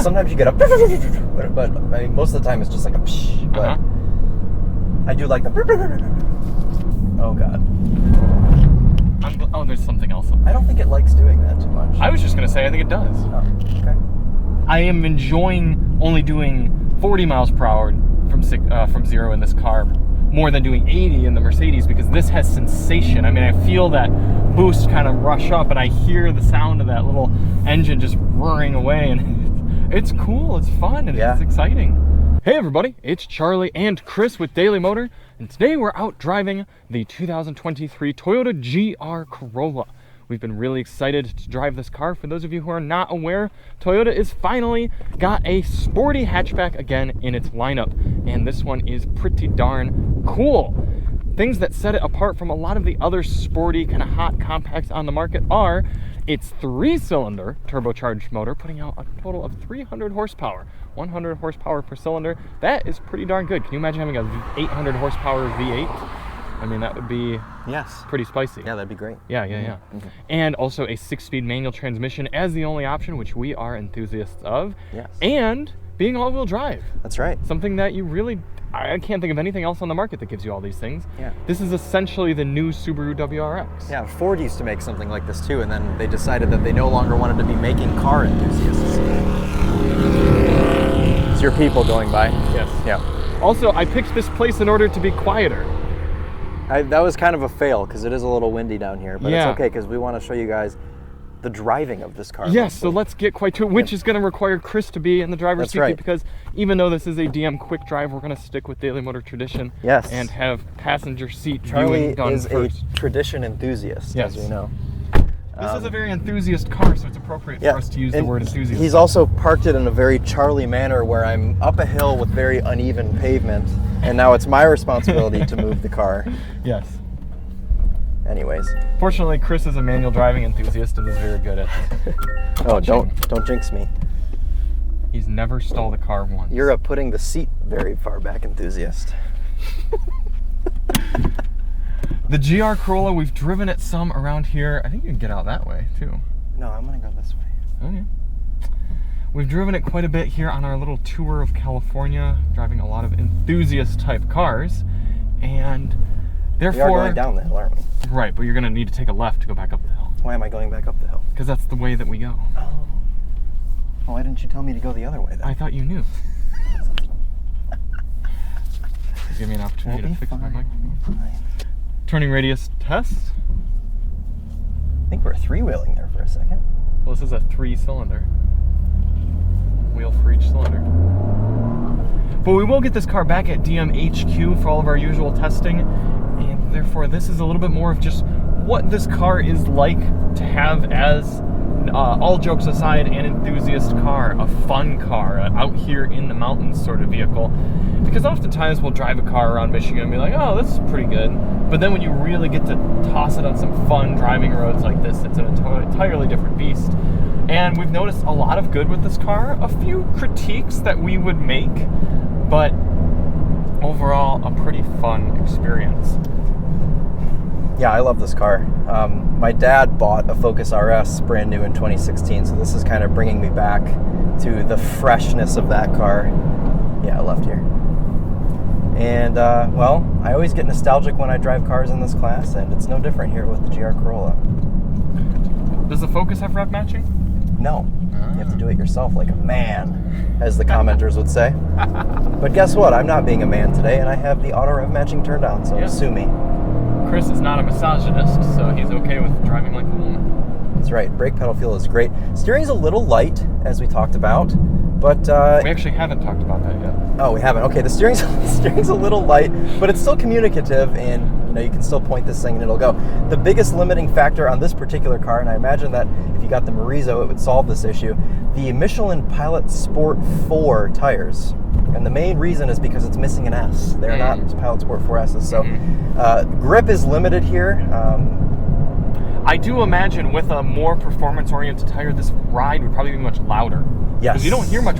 sometimes you get a, but I mean, most of the time it's just like a psh, but I do like the, oh God. There's something else up there. I don't think it likes doing that too much. I was just going to say, I think it does. Oh, okay. I am enjoying only doing 40 miles per hour from 0 in this car more than doing 80 in the Mercedes, because this has sensation. I mean, I feel that boost kind of rush up, and I hear the sound of that little engine just roaring away, and it's cool, it's fun, and it's exciting. Hey everybody, it's Charlie and Chris with Daily Motor, and today we're out driving the 2023 Toyota GR Corolla. We've been really excited to drive this car. For those of you who are not aware, Toyota is finally got a sporty hatchback again in its lineup, and this one is pretty darn cool. Things that set it apart from a lot of the other sporty kind of hot compacts on the market are its 3-cylinder turbocharged motor, putting out a total of 300 horsepower, 100 horsepower per cylinder. That is pretty darn good. Can you imagine having a 800 horsepower V8? I mean, that would be pretty spicy. Yeah, that'd be great. Yeah. Mm-hmm. And also a 6-speed manual transmission as the only option, which we are enthusiasts of. Yes. And being all-wheel drive. That's right. Something that you really, I can't think of anything else on the market that gives you all these things. Yeah. This is essentially the new Subaru WRX. Yeah, Ford used to make something like this too, and then they decided that they no longer wanted to be making car enthusiasts. It's your people going by. Yes. Yeah. Also, I picked this place in order to be quieter. That was kind of a fail because it is a little windy down here, but it's okay because we want to show you guys the driving of this car. Yes, so let's get quite to it, which is going to require Chris to be in the driver's seat, because even though this is a DM quick drive, we're going to stick with Daily Motor tradition and have passenger seat viewing done first. Charlie is a tradition enthusiast, as we know. This is a very enthusiast car, so it's appropriate for us to use the word enthusiast. He's also parked it in a very Charlie manner where I'm up a hill with very uneven pavement, and now it's my responsibility to move the car. Yes. Anyways. Fortunately, Chris is a manual driving enthusiast and is very good at Oh, don't jinx me. He's never stalled a car once. You're a putting the seat very far back enthusiast. The GR Corolla, we've driven it some around here. I think you can get out that way, too. No, I'm going to go this way. Okay. We've driven it quite a bit here on our little tour of California, driving a lot of enthusiast-type cars, and therefore... We are going down the hill, aren't we? Right, but you're going to need to take a left to go back up the hill. Why am I going back up the hill? Because that's the way that we go. Oh. Well, why didn't you tell me to go the other way, then? I thought you knew. Give me an opportunity to fix my microphone. Turning radius test. I think we're three-wheeling there for a second. Well, this is a 3-cylinder. Wheel for each cylinder. But we will get this car back at DM HQ for all of our usual testing, and therefore this is a little bit more of just what this car is like to have as, all jokes aside, an enthusiast car, a fun car, out here in the mountains sort of vehicle. Because oftentimes we'll drive a car around Michigan and be like, oh, this is pretty good. But then when you really get to toss it on some fun driving roads like this, it's an entirely different beast. And we've noticed a lot of good with this car, a few critiques that we would make, but overall a pretty fun experience. Yeah, I love this car. My dad bought a Focus RS brand new in 2016, so this is kind of bringing me back to the freshness of that car. Yeah, left here. And, well, I always get nostalgic when I drive cars in this class, and it's no different here with the GR Corolla. Does the Focus have rev matching? No. You have to do it yourself like a man, as the commenters would say. But guess what? I'm not being a man today, and I have the auto rev matching turned on, so sue me. Chris is not a misogynist, so he's okay with driving like a woman. That's right. Brake pedal feel is great. Steering's a little light, as we talked about, but... we actually haven't talked about that yet. Oh, we haven't. Okay, the steering's a little light, but it's still communicative, and you can still point this thing and it'll go. The biggest limiting factor on this particular car, and I imagine that if you got the Morizo, it would solve this issue, the Michelin Pilot Sport 4 tires. And the main reason is because it's missing an S. They're not Pilot Sport 4Ss. So grip is limited here. I do imagine with a more performance-oriented tire, this ride would probably be much louder. Yes. Because you don't hear much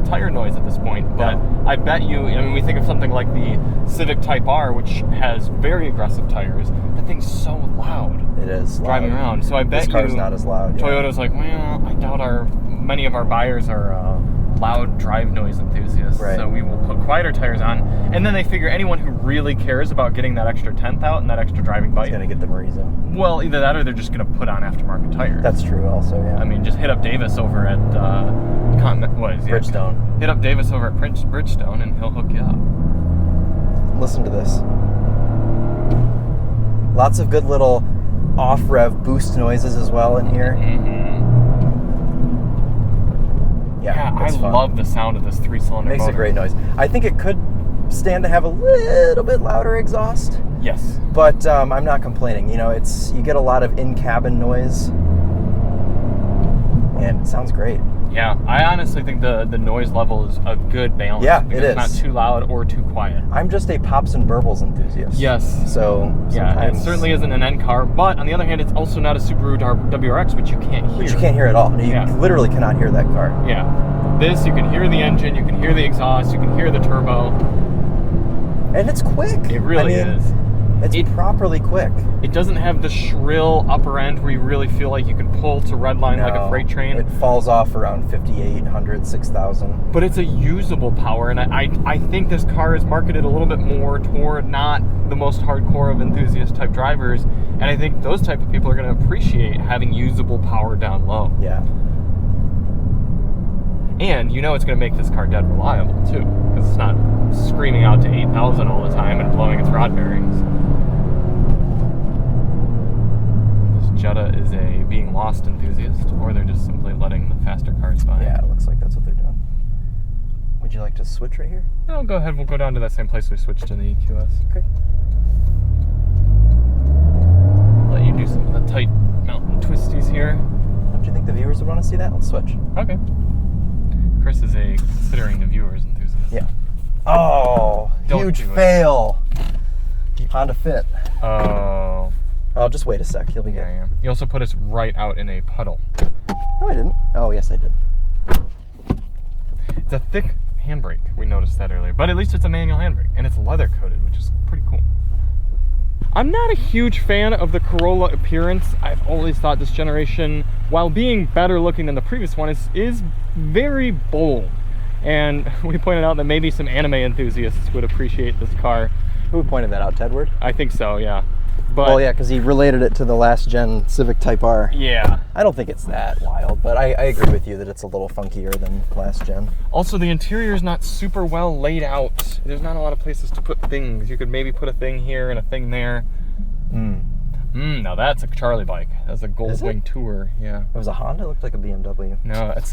tire noise at this point, but I bet you, I mean, we think of something like the Civic Type R, which has very aggressive tires. That thing's so loud. It is loud. Driving around. So I bet this car's not as loud. Toyota's like, well, I doubt many of our buyers are loud drive noise enthusiasts. Right. So we will put quieter tires on, and then they figure anyone who really cares about getting that extra tenth out and that extra driving bite, It's gonna get the Marizo. well, either that or they're just gonna put on aftermarket tires. That's true, also. Yeah. I mean, just hit up Davis over at Bridgestone. Hit up Davis over at Bridgestone, and he'll hook you up. Listen to this. Lots of good little off-rev boost noises as well in here. Yeah, I it's fun. love the sound of this 3-cylinder Makes motor. a great noise. I think it could stand to have a little bit louder exhaust, Yes. but I'm not complaining. You know, you get a lot of in-cabin noise, and it sounds great. Yeah, I honestly think the noise level is a good balance. Yeah, because it it's not is. too loud or too quiet. I'm just a pops and burbles enthusiast. Yes. So Yeah, it sometimes- certainly isn't an N car, but on the other hand, it's also not a Subaru WRX, which you can't hear. Which you can't hear at all. You Yeah. literally cannot hear that car. Yeah. This, you can hear the engine, you can hear the exhaust, you can hear the turbo. And it's quick. It really is. It's properly quick. It doesn't have the shrill upper end where you really feel like you can pull to redline like a No, freight train. It falls off around 5,800, 6,000. But it's a usable power, and I think this car is marketed a little bit more toward not the most hardcore of enthusiast type drivers, and I think those type of people are going to appreciate having usable power down low. Yeah. And you know it's going to make this car dead reliable too, because it's not screaming out to 8,000 all the time and blowing its rod bearings. This Jetta is a being lost enthusiast, or they're just simply letting the faster cars by. Yeah, it looks like that's what they're doing. Would you like to switch right here? No, go ahead. We'll go down to that same place we switched in the EQS. Okay. Let you do some of the tight mountain twisties here. Don't you think the viewers would want to see that? Let's switch. Okay. Chris is a considering the viewers enthusiast. Yeah. Oh, Don't huge do it. fail. Honda Fit. Oh. Oh, just wait a sec. You'll be good. Yeah. You also put us right out in a puddle. No, I didn't. Oh, yes, I did. It's a thick handbrake. We noticed that earlier. But at least it's a manual handbrake. And it's leather coated, which is pretty cool. I'm not a huge fan of the Corolla appearance. I've always thought this generation, while being better looking than the previous one, is very bold. And we pointed out that maybe some anime enthusiasts would appreciate this car. Who pointed that out, Tedward? I think so, yeah. But Well, yeah, because he related it to the last gen Civic Type R. yeah. I don't think it's that wild, but I agree with you that it's a little funkier than last gen. Also, the interior is not super well laid out. There's not a lot of places to put things. You could maybe put a thing here and a thing there. Now that's a Charlie bike. That's a Goldwing Tour. Yeah. It was a Honda? It looked like a BMW. No, that's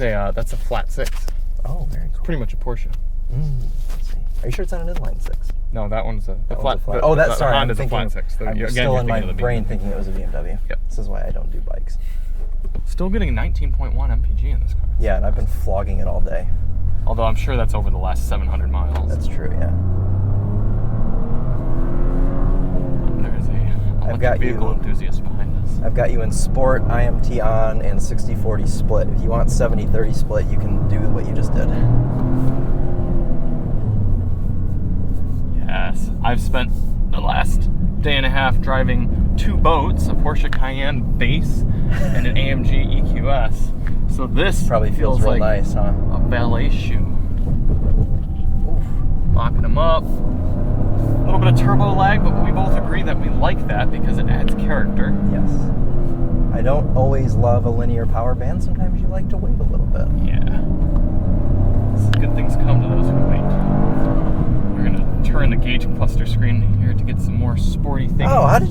a flat six. Oh, very cool. Pretty much a Porsche. Let's see. Are you sure it's on an inline six? No, that one's a That flat. one's a flat. the- Oh, the that's sorry. Honda's I'm a flat thinking, six. I'm Again, still you're in my thinking of the brain BMW. thinking it was a BMW. Yep. This is why I don't do bikes. Still getting a 19.1 MPG in this car. Yeah, and I've been flogging it all day. Although I'm sure that's over the last 700 miles. That's true, yeah. There's a electric got vehicle you. enthusiast behind us. I've got you in Sport, IMT on, and 60-40 split. If you want 70-30 split, you can do what you just did. Yes, I've spent the last day and a half driving two boats, a Porsche Cayenne base and an AMG EQS. So this Probably feels real like nice, huh? a ballet shoe. Locking them up. A little bit of turbo lag, but we both agree that we like that because it adds character. Yes. I don't always love a linear power band. Sometimes you like to wait a little bit. Yeah. Good things come to those who wait. We're gonna turn the gauge cluster screen here to get some more sporty things. Oh, how do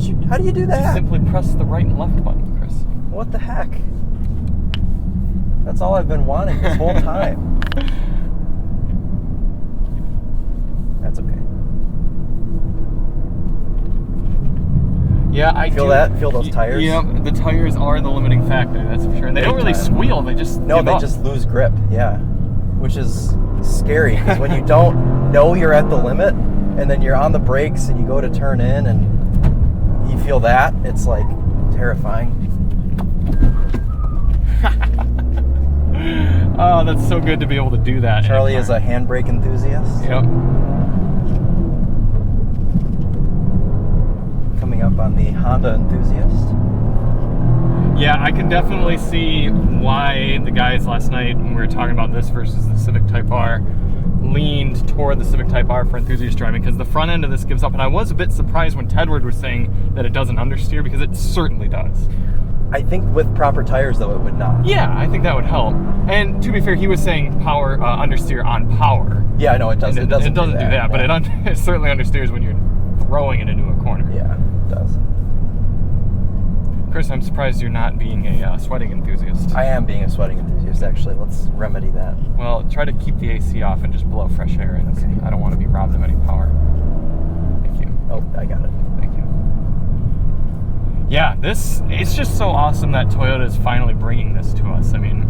you do that? Simply press the right and left button, Chris. What the heck? That's all I've been wanting this whole time. That's okay. Yeah, I Feel do. that? Feel those tires? Yeah, the tires are the limiting factor, that's for sure. And they don't really Big time. squeal, they just No, give they up. just lose grip. Yeah, which is scary because when you don't know you're at the limit, and then you're on the brakes and you go to turn in and you feel that, it's like terrifying. Oh, that's so good to be able to do that. Charlie is a handbrake enthusiast. Yep. Coming up on the Honda enthusiast. Yeah, I can definitely see why the guys last night, when we were talking about this versus the Civic Type R, leaned toward the Civic Type R for enthusiast driving, because the front end of this gives up. And I was a bit surprised when Tedward was saying that it doesn't understeer, because it certainly does. I think with proper tires, though, it would not. Yeah, I think that would help. And to be fair, he was saying power understeer on power. Yeah, I know it does. It doesn't do that, yeah. but it certainly understeers when you're throwing it into a corner. Yeah, it does. Chris, I'm surprised you're not being a sweating enthusiast. I am being a sweating enthusiast, actually. Let's remedy that. Well, try to keep the AC off and just blow fresh air in. Okay. I don't want to be robbed of any power. Thank you. Oh, I got it. Thank you. Yeah, it's just so awesome that Toyota is finally bringing this to us. I mean,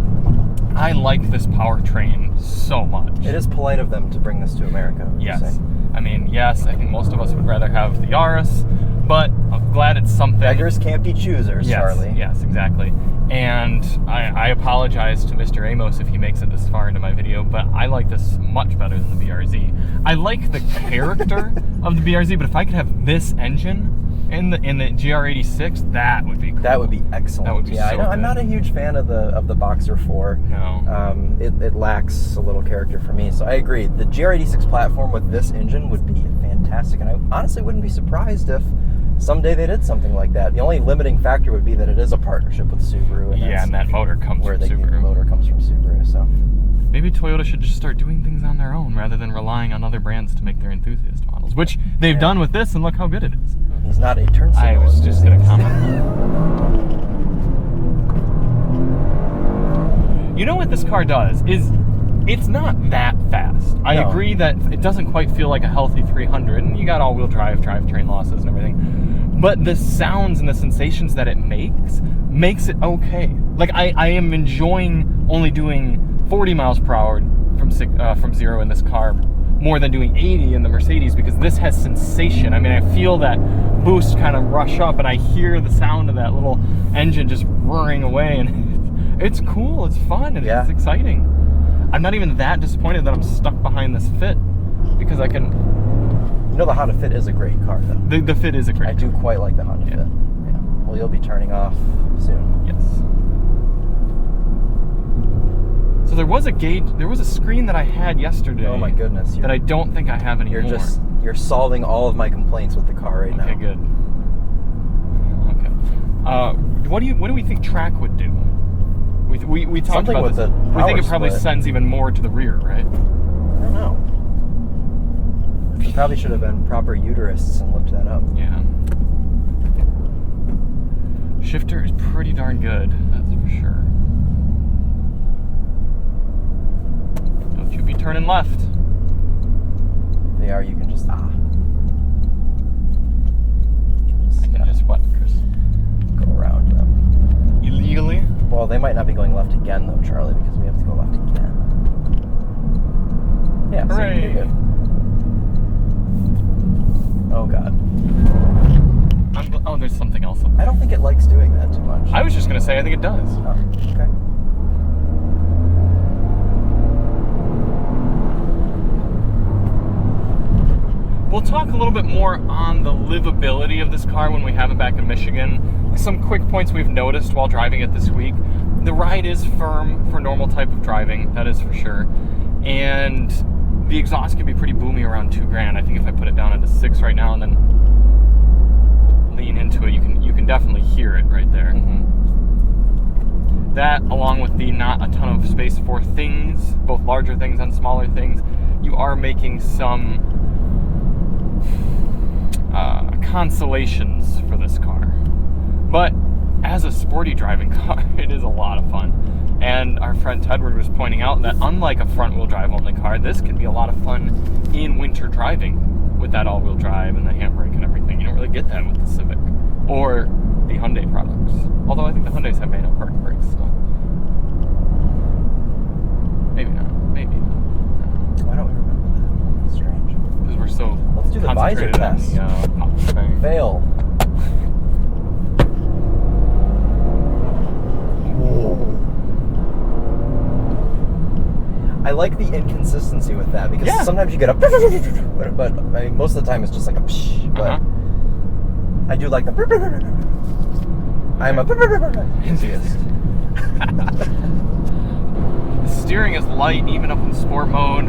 I like this powertrain so much. It is polite of them to bring this to America. would you Yes. say? I mean, yes, I think most of us would rather have the Yaris, but I'm glad it's something. Beggars can't be choosers, Yes, Charlie. yes, exactly. And I apologize to Mr. Amos if he makes it this far into my video, but I like this much better than the BRZ. I like the character of the BRZ, but if I could have this engine in the GR86, that would be cool. That would be excellent. That would be yeah, so I know, I'm good. not a huge fan of the Boxer 4. No. It lacks a little character for me, so I agree. The GR86 platform with this engine would be fantastic, and I honestly wouldn't be surprised if someday they did something like that. The only limiting factor would be that it is a partnership with Subaru. And Yeah, and that motor comes where from the Subaru. motor comes from Subaru, so. Maybe Toyota should just start doing things on their own rather than relying on other brands to make their enthusiast models, which they've done with this, and look how good it is. He's not a turn signal. I was just going to enthusiast. comment. You know what this car does is it's not that fast. I No. agree that it doesn't quite feel like a healthy 300, and you got all-wheel drivetrain losses and everything. But the sounds and the sensations that it makes it okay. Like I am enjoying only doing 40 miles per hour from zero in this car more than doing 80 in the Mercedes, because this has sensation. I mean, I feel that boost kind of rush up, and I hear the sound of that little engine just roaring away, and it's cool, it's fun, and Yeah. it's exciting. I'm not even that disappointed that I'm stuck behind this Fit, because I can. You know, the Honda Fit is a great car, though. The Fit is a great I do car. quite like the Honda Yeah. Fit. Yeah. Well, you'll be turning off soon. Yes. So there was a screen that I had yesterday. Oh my goodness! That I don't think I have anymore. You're solving all of my complaints with the car right now. Okay, good. Okay. What do we think track would do? We talked Something about with this. the We think power it probably split. sends even more to the rear, right? I don't know. We probably should have been proper uterists and looked that up. Yeah. Shifter is pretty darn good, that's for sure. Don't you be turning left. They are. You can just I can just what, Chris? go around them. Illegally? Well, they might not be going left again though, Charlie, because we have to go left again. Yeah, so Hooray. you're good. Oh god. Oh, there's something else up there. I don't think it likes doing that too much. I was just gonna say I think it does. Oh, okay. We'll talk a little bit more on the livability of this car when we have it back in Michigan. Some quick points we've noticed while driving it this week. The ride is firm for normal type of driving, that is for sure. And the exhaust can be pretty boomy around $2,000. I think if I put it down into 6 right now and then lean into it, you can definitely hear it right there. Mm-hmm. That, along with the not a ton of space for things, both larger things and smaller things, you are making some consolations for this car. But as a sporty driving car, it is a lot of fun. And our friend Tedward was pointing out that unlike a front-wheel drive only car, this can be a lot of fun in winter driving with that all-wheel drive and the handbrake and everything. You don't really get that with the Civic or the Hyundai products. Although I think the Hyundais have manual parking brakes still. Maybe not. Maybe. Why don't we remember that? That's strange. Because we're so Let's do the visor concentrated on test. the pop thing. Fail. I like the inconsistency with that because Yeah. sometimes you get a but I mean, most of the time it's just like a psh, but Uh-huh. I do like the I'm a enthusiast. The steering is light, even up in sport mode.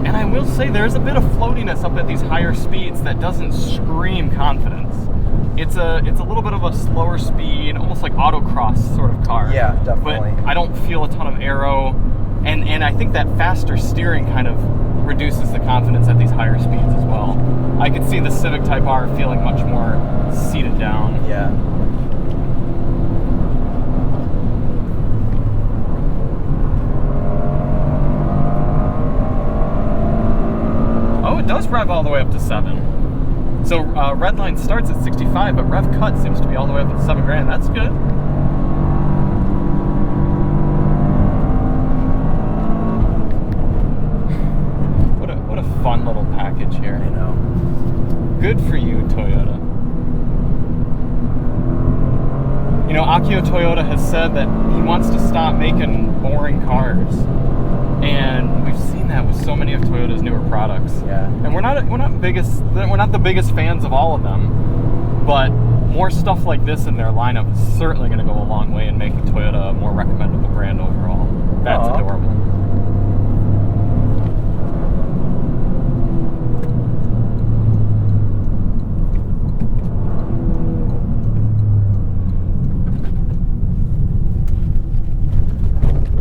And I will say there's a bit of floatiness up at these higher speeds that doesn't scream confidence. It's a little bit of a slower speed, almost like autocross sort of car. Yeah, definitely. But I don't feel a ton of aero, and I think that faster steering kind of reduces the confidence at these higher speeds as well. I could see the Civic Type R feeling much more seated down. Yeah. Oh, it does rev all the way up to 7. So Redline starts at 65, but rev cut seems to be all the way up at 7 grand. That's good. What a fun little package here. I know. Good for you, Toyota. You know, Akio Toyota has said that he wants to stop making boring cars. And we've seen that with so many of Toyota's newer products. Yeah. And we're not the biggest fans of all of them, but more stuff like this in their lineup is certainly going to go a long way in making Toyota a more recommendable brand overall. That's adorable.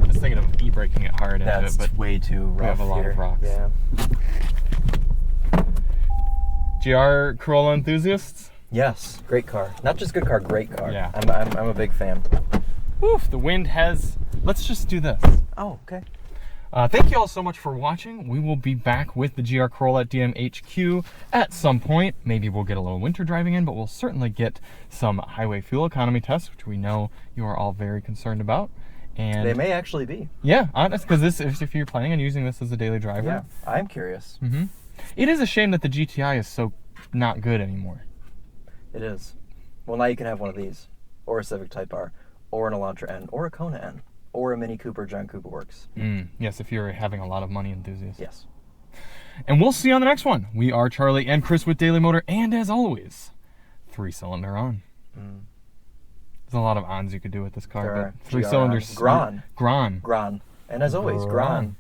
Just thinking of e-braking it hard into That's it, but way too rough. we have a lot here. of rocks. Yeah. GR Corolla enthusiasts? Yes, great car. Not just good car, great car. Yeah. I'm a big fan. Oof, the wind has... Let's just do this. Oh, okay. Thank you all so much for watching. We will be back with the GR Corolla at DMHQ at some point. Maybe we'll get a little winter driving in, but we'll certainly get some highway fuel economy tests, which we know you are all very concerned about. And They may actually be. yeah, honest, because this, if you're planning on using this as a daily driver. Yeah, I'm curious. Mm-hmm. It is a shame that the GTI is so not good anymore. It is. Well, now you can have one of these, or a Civic Type R, or an Elantra N, or a Kona N, or a Mini Cooper, John Cooper Works. Yes, if you're having a lot of money enthusiast. Yes. And we'll see you on the next one. We are Charlie and Chris with Daily Motor, and as always, 3-cylinder on. There's a lot of ons you could do with this car, There but are. 3 cylinders. Gran. Gran. Gran. And as always, Gran.